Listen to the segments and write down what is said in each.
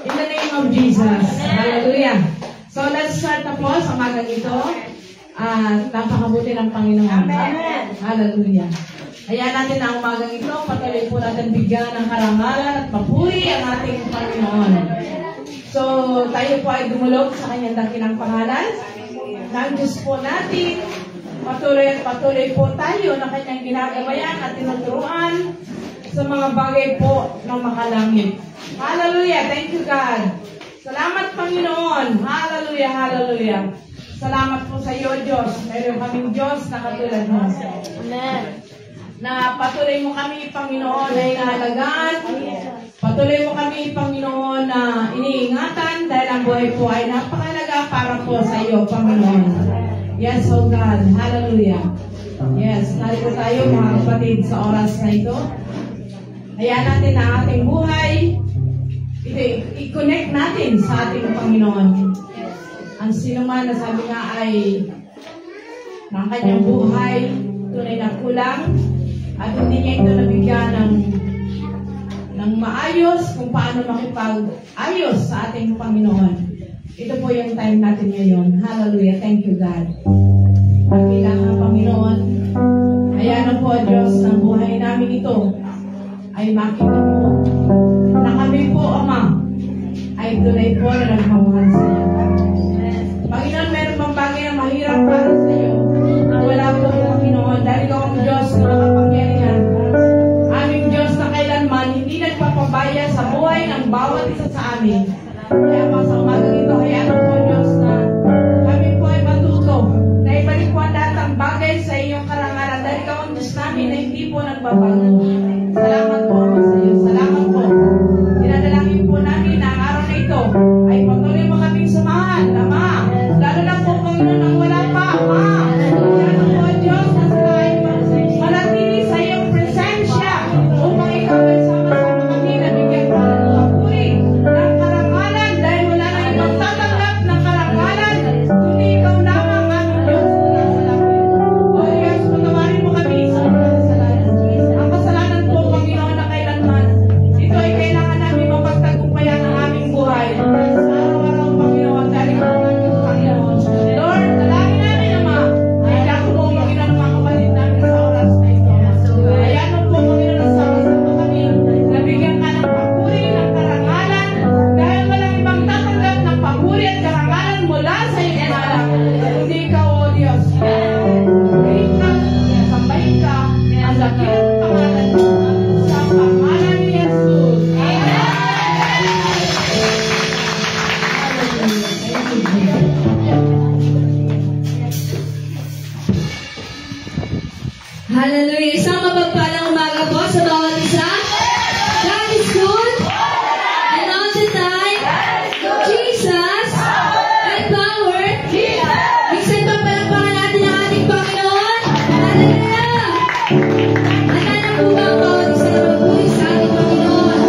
In the name of Jesus. Hallelujah. So let's start na po sa umagang ito. Napakabuti ng Panginoon. Hallelujah. Hayaan natin ang umagang ito. Patuloy po natin bigyan ng karangalan at papuri ang ating Panginoon. So tayo po ay dumulog sa kanyang dakilang pangalan. Ng Diyos po natin. Patuloy at patuloy po tayo na kanyang ginagawayan at tinuturuan sa mga bagay po ng makalangit. Hallelujah. Thank you, God. Salamat, Panginoon. Hallelujah, hallelujah. Salamat po sa iyo, Diyos. Meron kaming Diyos na katulad mo. Amen. Na patuloy mo kami, Panginoon, na inaalagaan. Patuloy mo kami, Panginoon, na iniingatan dahil ang buhay po ay napakalaga para po sa iyo, Panginoon. Yes, oh God. Hallelujah. Yes, narito tayo, mga kapatid, sa oras na ito. Hayaan natin na ating buhay, i-connect natin sa ating Panginoon. Ang sino man na sabi nga ay ng kanyang buhay, tunay na kulang, at hindi niya ito nabigyan ng maayos kung paano makipag-ayos sa ating Panginoon. Ito po yung time natin ngayon. Hallelujah. Thank you, God. Pagkailangan ng Panginoon, hayaan po, Diyos, ng buhay namin ito ay makita po na kami po, Ama, ay tunay po na nagmamahal sa iyo. Panginoon, meron bang bagay na mahirap para sa iyo na wala po, Panginoon, dahil ikaw ang Diyos na nakapangyarihan. Aming Diyos na kailanman hindi nagpapabaya sa buhay ng bawat isa sa amin. Kaya sa umagang ito, hayaan po, Diyos, na kami po ay matuto na ibalik po ang lahat ng bagay sa iyong karangalan dahil ikaw ang Diyos namin na hindi po nagbabago. Salamat po sa iyo. Salamat po. Dinadalangin po namin na ang araw na ito ay patuloy mo kaming samahan, Ama. Lalo na po, Panginoon, ang wala pa, Ama. Lalo po, Diyos, na sila ay manatili sa iyong presensya upang ikaw ay sama-sama kami na bigyan ka ng papuri ng karangalan dahil wala na ibang tatanggap ng karangalan kundi ikaw lamang ang Diyos na nasa langit. O Diyos, patawarin mo kami sa mga kasalanan. Ang kasalanan po, Panginoon, na kailanman ito ay kailangan namin mapagtagumpayan ang aming buhay. Sa araw-araw, Panginoon, dahil ikaw ang aming Panginoon. Lord, dalangin namin, Ama, ay dako mo, Panginoon, ang mga kapatid namin sa oras na ito. Ayan mo po, Panginoon, ang sama-sama kami. Nabigyan ka ng papuri, ng karangalan, dahil walang ibang tatanggap ng papuri at karangalan mula sa iyong pangalan. Kundi ikaw, O Diyos. Galing ka, sambahin ka, ang dakilang pangalan mo. Sa pangalan ni Jesus. Hallelujah. Isang mapagpalang umaga po sa bawat isa. God is good. And all the time, Jesus and power. Minsan pa palakpakan natin ang ating Panginoon. Hallelujah. Handa na po ba ang bawat isa na magpuri sa ating Panginoon?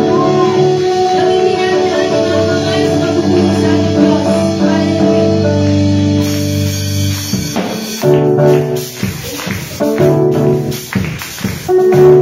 Gamitin natin ang ating mga kamay sa pagpupuri sa ating Diyos. Hallelujah.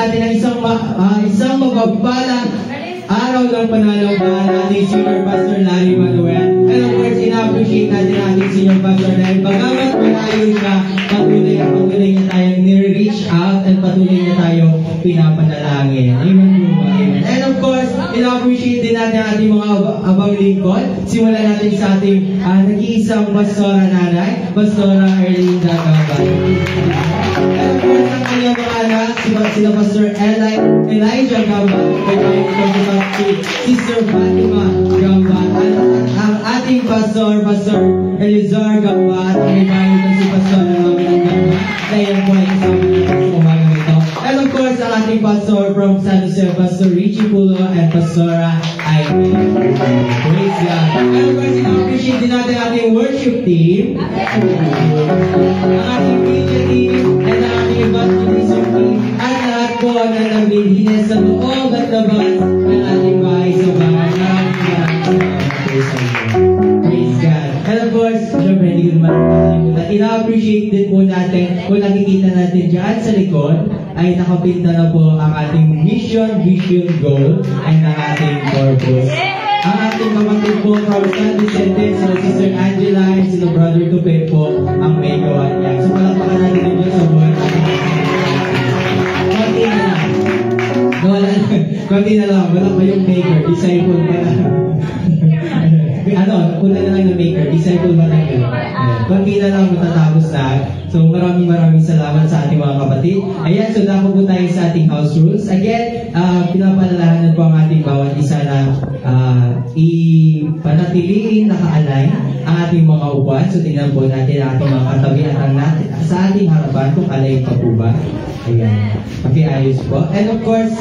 natin ang isang mapagpalang araw ng pananampahan natin Senior Pastor Larry Manuel. And of course, ina-appreciate natin ating Senior Pastor dahil bagamat malayo siya, patuloy niya tayong nire-reach out at patuloy niya tayong pinapanalangin. Amen po ba? Amen. And of course, ina-appreciate din natin ating mga abang lingkod. Simulan natin sa ating nag-iisang Pastora Nanay, Pastora Erlinda Gambal. And of course, ang kanyang mga anak, sila Pastor Elijah Gambal, Sister Fatima Gambal, at ang ating Pastor Elizar Gambal, at ang ibahin na si Pastor Mamilang Gambal, na yan po ay kasama natin sa umagang ito. And of course, ang ating Pastor from San Jose, Pastor Richie Pulo, and Pastora Ivy. Praise God. And of course, ina-appreciate din natin ating worship team, ang ating media team, and ang ating evangelism team, at lahat po na naglilinis sa loob at labas ng ating bahay sa bahay. Praise God. And of course, syempre, hindi ko naman nakalimutan. Ina-appreciate din po natin kung nakikita natin dyan sa likod ay nakapinta na po ang ating mission, vision, goal, and ang ating purpose. Ang ating kapatid po from San Vicente, so Sister Angela and sila Brother Tupe po ang may gawa niya. So palakpakan natin din dyan sa buhay. Konti na lang, wala pa yung maker, disciple pa lang. Kuna na lang ng maker, disciple pa lang yun. Konti na lang matatapos na. So maraming salamat sa ating mga kapatid. Ayan, so dako po tayo sa ating house rules. Again, pinapanalahanan po ang ating bawat isa na ipanatiliin nakaalay ang ating mga upuan. So tingnan po natin ang ating mga katabi at ang natin sa ating harapan kung alay pa po ba. Ayan. Pakiayos po. And of course,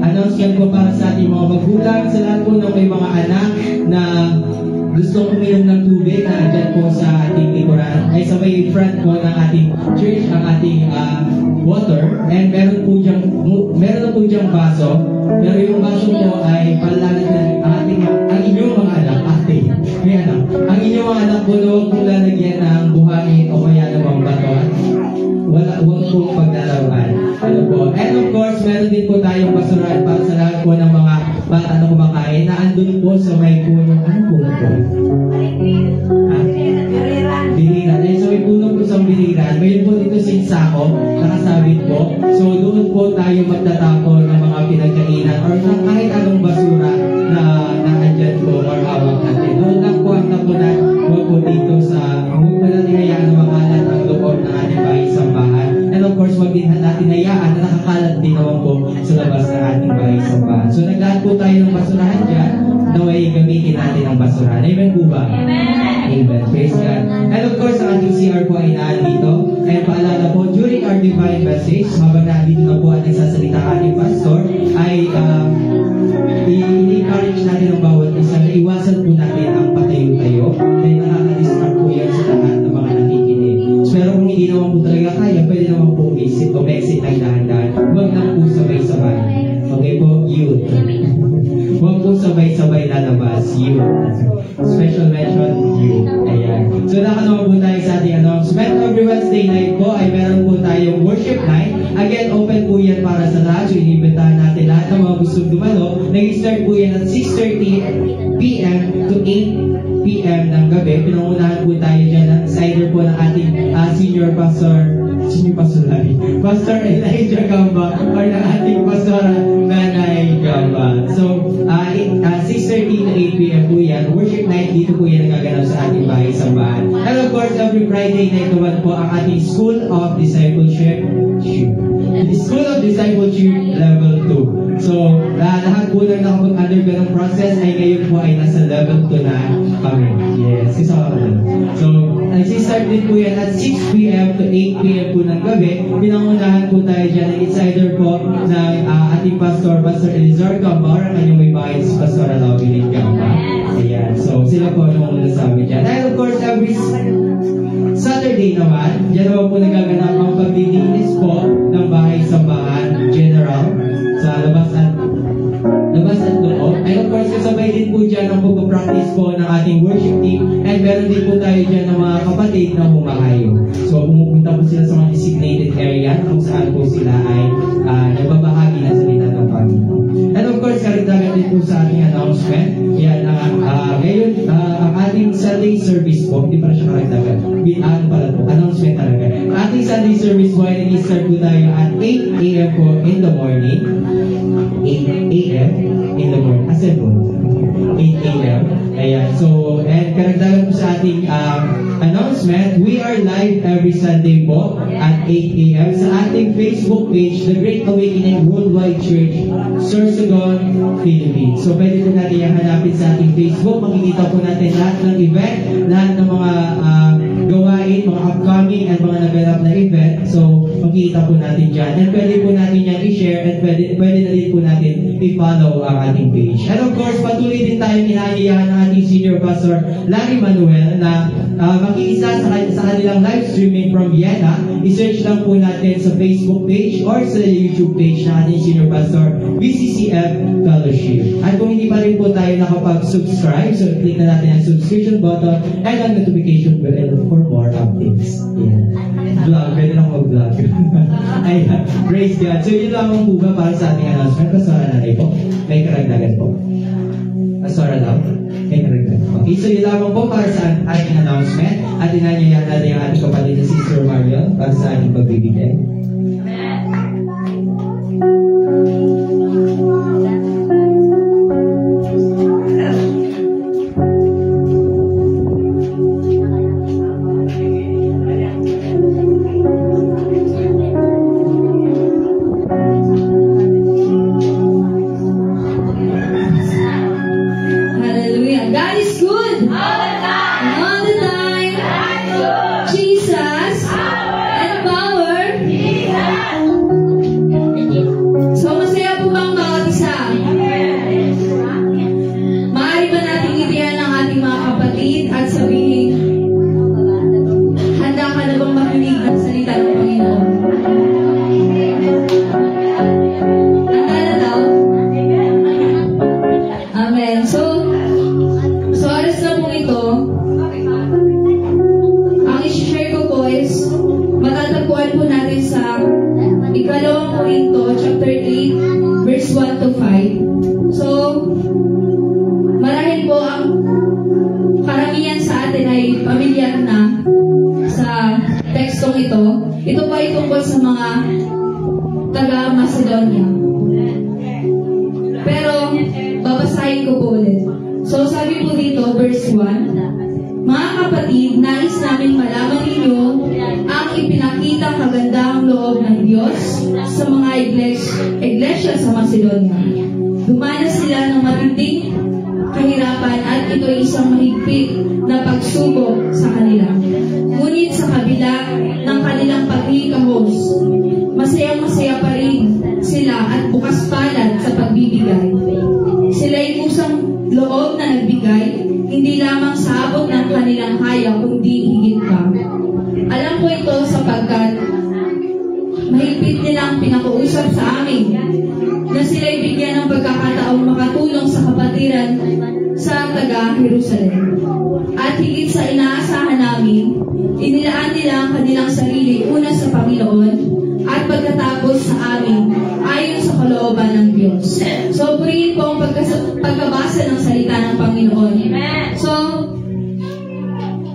announcement po para sa ating mga magulang, sa lahat po ng may mga anak na gustong uminom ng tubig na andyan po sa ating likuran, ay sa may front po ng ating church, ang ating water. And meron po diyang baso. Pero yung baso po ay palalit na ang inyong mga anak, ang inyong mga anak po kung lalagyan ng buhangin o kaya namang baton. Huwag po paglalaruan. Ano po? And of course, meron din po tayong basurahan para sa lahat po ng mga bata na kumakain na andun po sa may puno. Ano puno po? Biliran. So may puno po sa biliran. Mayroon po dito sa sako, nakasabit po. So doon po tayo magtatapon ng mga pinagkainan or ng kahit anong basura na andyan po or hawak natin. Doon lang po ang tapunan. Huwag po dito sa huwag pa natin hayaan na makalat ang loob ng ating bahay sambahan. And of course, huwag din natin hayaan na nakakalat din naman po sa labas ng ating bahay sambahan. So naglahat po tayo ng basurahan dyan, naway gamitin natin ang basurahan. Amen po ba? Amen. Praise God. And of course, ang ating CR po ay nandito. And paalala po, during our divine message, habang nandito na po ang nagsasalita ating pastor, ay i-encourage natin ang bawat isa na iwasan po natin ang patayo-tayo dahil nakaka-distract po yan sa lahat ng mga nakikinig. So, pero kung hindi naman po talaga kaya, pwede naman po exit o exit ng dahan-dahan. Huwag lang po sabay-sabay. Okay po? Youth. Huwag po sabay-sabay lalabas. Youth. Special mention, youth. Ayan. So, nakanawa po tayo sa ating announcement. Every Wednesday night po ay meron po tayong worship night. Again, open po yan para sa lahat. So, inibitahan natin lahat ng mga gustong dumalo. Nag-start po yan at 6:30 p.m. to 8 p.m. ng gabi. Pinangunahan po tayo dyan. It's either po ng ating Senior Pastor Larry, Pastor Elijah Gamba, or ng ating Pastora Nanay Gamba. So, 6:30 to 8 p.m. po yan. Worship night, dito po yan nagaganap sa ating bahay sambahan. And of course, every Friday night naman po ang ating School of Discipleship Level 2. So, lahat po na nakapag-undergo ng process ay ngayon po ay nasa level 2 na kami. Yes, kasama ko. So, nag-start din po yan at 6 p.m. to 8 p.m. po ng gabi. Pinangunahan po tayo dyan ng insider po ng ating Pastor Elizar Gamba, ang kanyang may bahay si Pastor Alawin Gamba. Ayan. So, sila po ang muna sa amin dyan. And of course, every Saturday naman, dyan naman po nagaganap ang paglilinis po ng bahay sambahan general sa labas at loob. And of course, kasabay din po dyan ang pagpapractice po ng ating worship team. And meron din po tayo dyan ng mga kapatid na humahayo. So, pumupunta po sila sa mga designated area kung saan po sila ay Sunday service po, hindi pa siya karagdagan. Ano pala po, announcement talaga. Ating Sunday service po ay nag-start po tayo at 8 a.m. po in the morning. 8 a.m. in the morning. Assemble. 8 a.m. Ayan. So, and karagdagan po sa ating announcement, we are live every Sunday po at 8 a.m. sa ating Facebook page, The Great Awakening Worldwide Church, Sorsogon, Philippines. So, pwede po natin yung hanapin sa ating Facebook. Makikita po natin lahat ng event, lahat ng mga gawain, mga upcoming at mga naganap na event. So, makikita po natin dyan. And pwede po natin yan i-share and pwede na din po natin i-follow ang ating page. And of course, patuloy din tayo inaanyayahan ng ating Senior Pastor Larry Manuel na makiisa sa kanilang live streaming from Vienna. I-search lang po natin sa Facebook page or sa YouTube page ng ating Senior Pastor BCCF Fellowship. At kung hindi pa rin po tayo nakapag-subscribe, so click na natin ang subscription button and ang notification bell for more updates. Yeah. Vlog, pwede na mag-vlog. Ayan, praise God. So yun lamang po ba para sa ating announcement? Pastora Nanay po, may karagdagan po. Pastora lang, may karagdagan. Okay, so yun lamang po para sa ating announcement. At inanyayahan natin yung ating kapatid na Sister Mariel para sa ating pagbibigay. Ito pa ay tungkol sa mga taga-Macedonia. Pero, babasahin ko po ulit. So, sabi po dito, verse 1, mga kapatid, nais namin malaman ninyo ang ipinakitang kagandahang loob ng Diyos sa mga iglesia sa Macedonia. Dumanas sila ng matinding kahirapan at ito ay isang mahigpit na pagsubok sa kanila. Ngunit sa kabila ng kanilang paglikahos, masayang-masaya pa rin sila at bukas palad sa pagbibigay. Sila ay kusang loob na nagbigay, hindi lamang sa abot ng kanilang kaya, kundi higit pa. Alam ko ito sapagkat mahigpit nilang pinakuusap sa amin na sila ay bigyan ng pagkakataong makatulong sa kapatiran sa taga-Jerusalem. At higit sa inaasahan namin, inilaan nila ang kanilang sarili una sa Panginoon at pagkatapos sa amin ayon sa kalooban ng Diyos. So, purihin po ang pagkabasa ng salita ng Panginoon. So,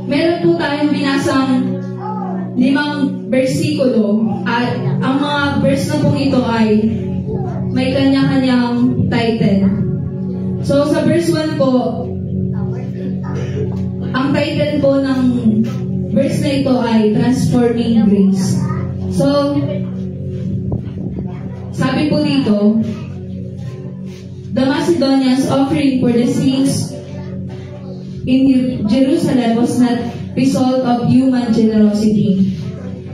meron po tayong binasang 5 bersikulo at ang mga verse na pong ito ay may kanya-kanyang title. So, sa verse 1 po, ang title po ng verse na ito ay Transforming Grace. So, sabi po dito, the Macedonians' offering for the saints in Jerusalem was not result of human generosity.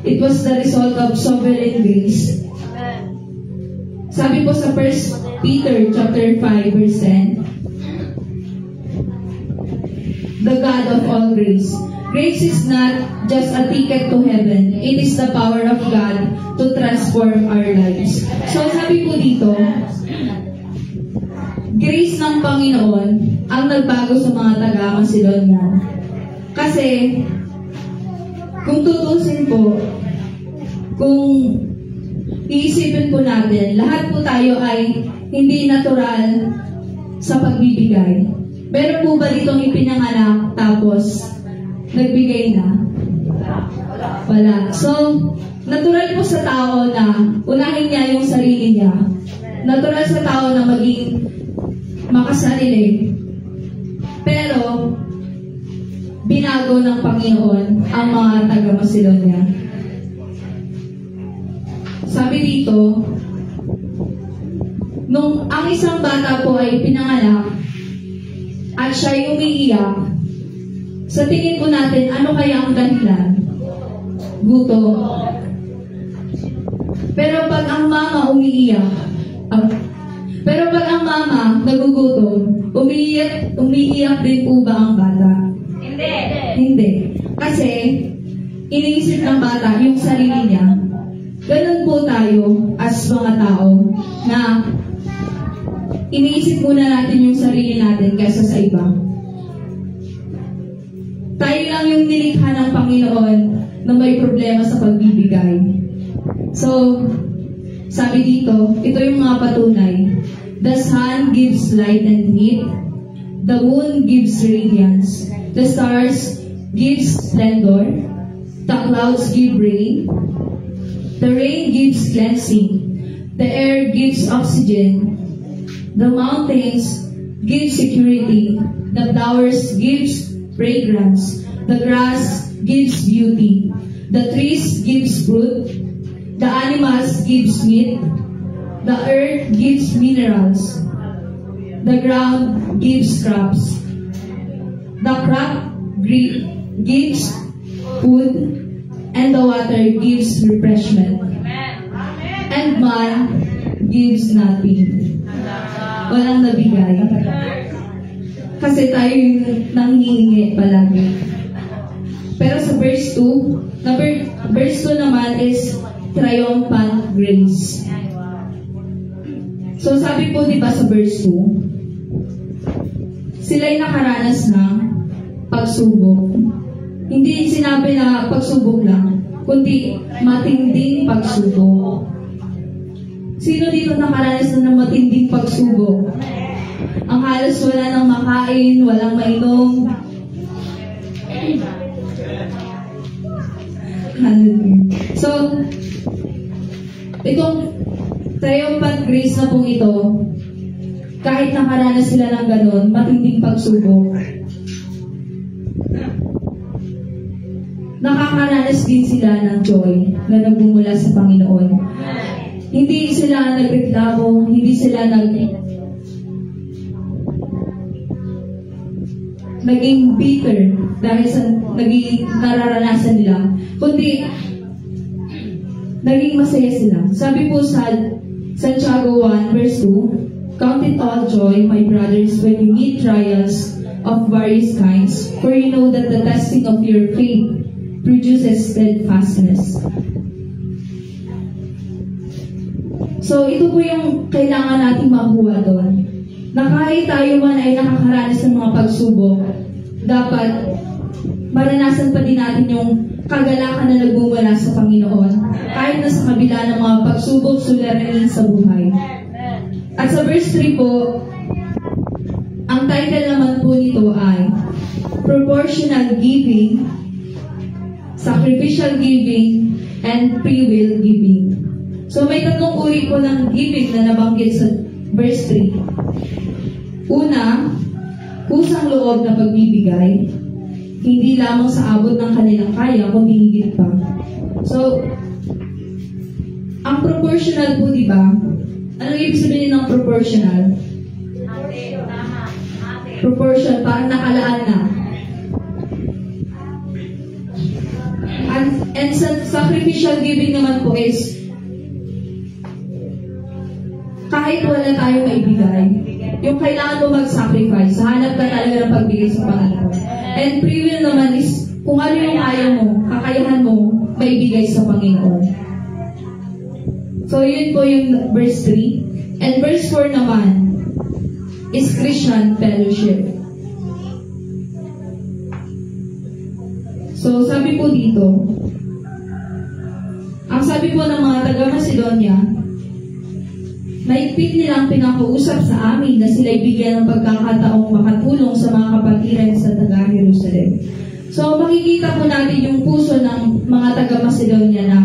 It was the result of sovereign grace. Sabi po sa 1 Peter chapter 5 verse 10, the God of all grace. Grace is not just a ticket to heaven. It is the power of God to transform our lives. So sabi po dito, grace ng Panginoon ang nagbago sa mga taga-Macedonia. Kasi, kung tutusin po, kung iisipin po natin, lahat po tayo ay hindi natural sa pagbibigay. Meron po ba ditong ipinanganak tapos nagbigay na? Wala. So, natural po sa tao na unahin niya yung sarili niya. Natural sa tao na maging makasarili. Pero, binago ng Panginoon ang mga taga-Macedonia. Sabi dito, nung ang isang bata po ay pinanganak at siya'y umiiyak, sa tingin po natin, ano kaya ang dahilan? Gutom. Pero pag ang mama umiiyak, pero pag ang mama nagugutom, umiiyak din po ba ang bata? Hindi. Kasi, iniisip ng bata yung sarili niya. Ganun po tayo as mga tao na iniisip muna natin yung sarili natin kaysa sa iba. Tayo lang yung nilikha ng Panginoon na may problema sa pagbibigay. So, sabi dito, ito yung mga patunay. The sun gives light and heat. The moon gives radiance. The stars give splendor. The clouds give rain. The rain gives cleansing. The air gives oxygen. The mountains give security. The flowers gives fragrance. The grass gives beauty. The trees gives fruit. The animals gives meat. The earth gives minerals. The ground gives crops. The crop gives food, and the water gives refreshment. And man gives nothing. Walang nabigay. Kasi tayo yung nanghihingi palagi. Pero sa verse 2, verse 2 naman is triumphant grace. So sabi po diba sa verse 2, sila'y nakaranas ng pagsubok. Hindi sinabi na pagsubok lang, kundi matinding pagsubok. Sino dito nakaranas na ng matinding pagsubok? Ang halos wala nang makain, walang mainom. So, itong triumphant grace na pong ito, kahit nakaranas sila ng ganon, matinding pagsubok, nakakaranas din sila ng joy na nagbumula sa Panginoon. Hindi sila nagreklamo, hindi sila naging bitter dahil sa naging nararanasan nila, kundi naging masaya sila. Sabi po sa Santiago 1 verse 2, count it all joy, my brothers, when you meet trials of various kinds, for you know that the testing of your faith produces steadfastness. So, ito po yung kailangan nating makuha doon. Na kahit tayo man ay nakakaranas ng mga pagsubok, dapat maranasan pa din natin yung kagalakan na nagmumula sa Panginoon. Kahit na sa kabila ng mga pagsubok, suliranin sa buhay. At sa verse 3 po, ang title naman po nito ay Proportional Giving, Sacrificial Giving, and Free Will Giving. So may tatlong uri po ng giving na nabanggit sa verse 3. Una, kusang loob na pagbibigay, hindi lamang sa abot ng kanilang kaya, kundi higit pa. So, ang proportional po, di ba? Anong ibig sabihin ng proportional? Proportion, parang nakalaan na. And sa sacrificial giving naman po is, kahit wala tayong maibigay, yung kailangan mo mag-sacrifice, hanap ka talaga ng pagbigay sa Panginoon. And free will naman is, kung ano yung ayaw mo, kakayahan mo, maibigay sa Panginoon. So, yun po yung verse 3. And verse 4 naman is Christian fellowship. So, sabi po dito, ang sabi po ng mga taga-Macedonia, Mahigpit nilang pinakausap sa amin na sila'y bigyan ng pagkakataong makatulong sa mga kapatiran sa taga-Jerusalem. So, makikita po natin yung puso ng mga taga-Macedonia na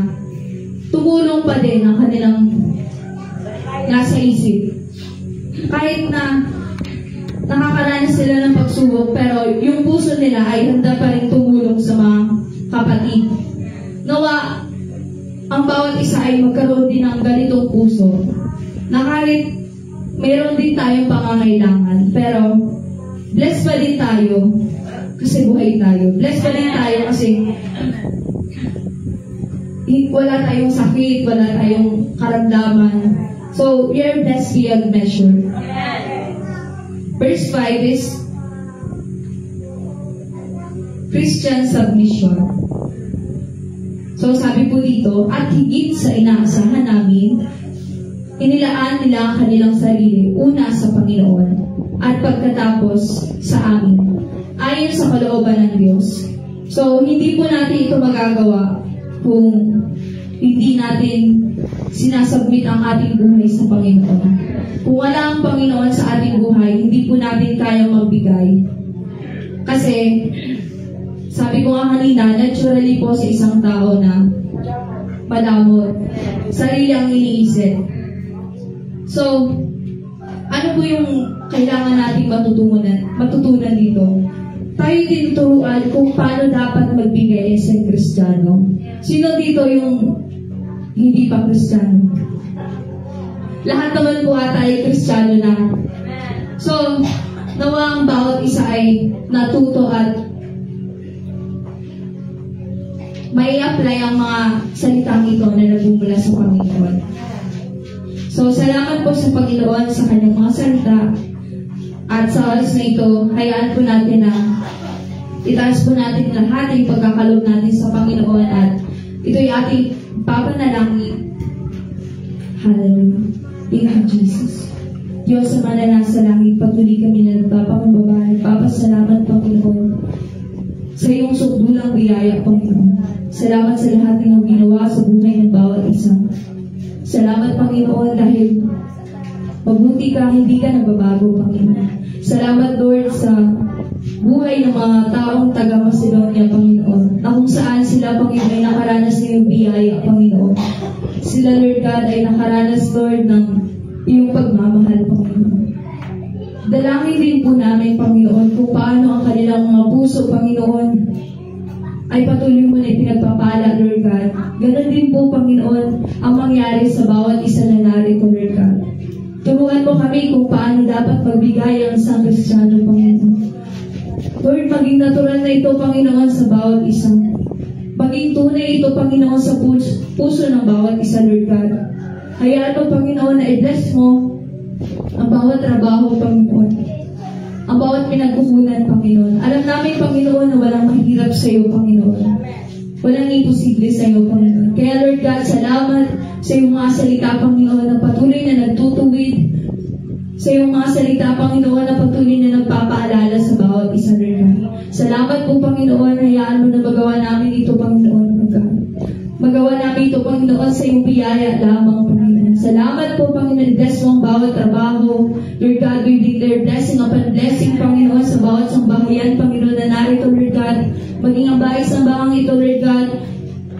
tumulong pa din ang kanilang nasa isip. Kahit na nakakaranas sila ng pagsubok, pero yung puso nila ay handa pa rin tumulong sa mga kapatid. Nawa, ang bawat isa ay magkaroon din ng ganitong puso na kahit mayroon din tayong pangangailangan, pero blessed pa din tayo kasi buhay tayo. Blessed pa din tayo kasi wala tayong sakit, wala tayong karamdaman. So, we are blessed beyond measure. Verse 5 is Christian submission. So, sabi po dito, at higit sa inaasahan namin, inilaan nila ang kanilang sarili una sa Panginoon at pagkatapos sa amin, ayon sa kalooban ng Diyos. So, hindi po natin ito magagawa kung hindi natin sinasubmit ang ating buhay sa Panginoon. Kung wala ang Panginoon sa ating buhay, hindi po natin kaya magbigay. Kasi, sabi ko nga kanina, naturally po sa isang tao na madamot, sarili ang iniisip. So, ano po yung kailangan nating matutunan dito? Tayo tinuturuan kung paano dapat magbigay sa Kristiyano. Sino dito yung hindi pa Kristiyano? Lahat naman po ata ay Kristiyano na. So, nawa ang bawat isa ay natuto at may apply ang mga salitang ito na nagmumula sa Panginoon. So, salamat po sa Panginoon sa kanyang mga salita. At sa oras na ito, hayaan po natin na itaas po natin lahat ng pagkakalob natin sa Panginoon at ito'y ating papanalangin. Hallelujah. In of Jesus. Diyos sa mga nasa langit, patuloy kami na nagpapakumbaba. Nagpapasalamat, Panginoon, sa iyong sukdulang biyaya, Panginoon. Salamat sa lahat ng ginawa sa buhay ng bawat isa. Salamat, Panginoon, dahil mabuti ka, hindi ka nagbabago, Panginoon. Salamat, Lord, sa buhay ng mga taong taga-Macedonia, Panginoon, na kung saan sila, Panginoon, ay nakaranas ng iyong biyaya, Panginoon. Sila, Lord God, ay nakaranas, Lord, ng iyong pagmamahal, Panginoon. Dalangin din po namin, Panginoon, kung paano ang kanilang mga puso, Panginoon, ay patuloy mo na pinagpapala, Lord God. Ganon din po, Panginoon, ang mangyari sa bawat isa na narito, Lord God. Turuan mo kami kung paano dapat magbigay ang isang Kristiyano, Panginoon. Lord, maging natural na ito, Panginoon, sa bawat isa. Maging tunay ito, Panginoon, sa puso ng bawat isa, Lord God. Hayaan mo, Panginoon, na i-bless mo ang bawat trabaho, Panginoon. Ang bawat pinagkukunan, Panginoon. Alam namin, Panginoon, na walang mahirap sa iyo, Panginoon. Walang imposible sa iyo, Panginoon. Kaya, Lord God, salamat sa iyong mga salita, Panginoon, na patuloy na nagtutuwid. Sa iyong mga salita, Panginoon, na patuloy na nagpapaalala sa bawat isa, Lord God. Salamat po, Panginoon. Hayaan mo na magawa namin ito, Panginoon. Magawa namin ito, Panginoon, sa iyong biyaya lamang, Panginoon. Salamat po, Panginoon. Bless mo ang bawat trabaho. Lord God, we declare blessing upon blessing, Panginoon, sa bawat sambahayan, Panginoon, na narito, Lord God. Maging ang bahis ng bahang ito, Lord God.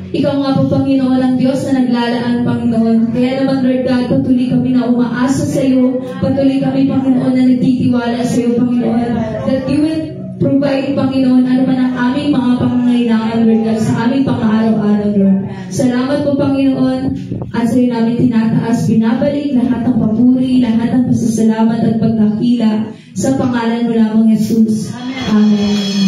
Ikaw nga po, Panginoon, ang Diyos na naglalaan, Panginoon. Kaya naman, Lord God, patuloy kami na umaasa sa iyo. Patuloy kami, Panginoon, na nagtitiwala sa iyo, Panginoon. That you will provide, Panginoon, ano man ang aming mga pangangailangan, Lord God, sa aming pang-araw-araw, Lord. Salamat po, Panginoon, at sa iyo namin tinataas, binabalik lahat ng papuri, lahat ng pasasalamat at pagkakila sa pangalan mo lamang, Jesus. Amen.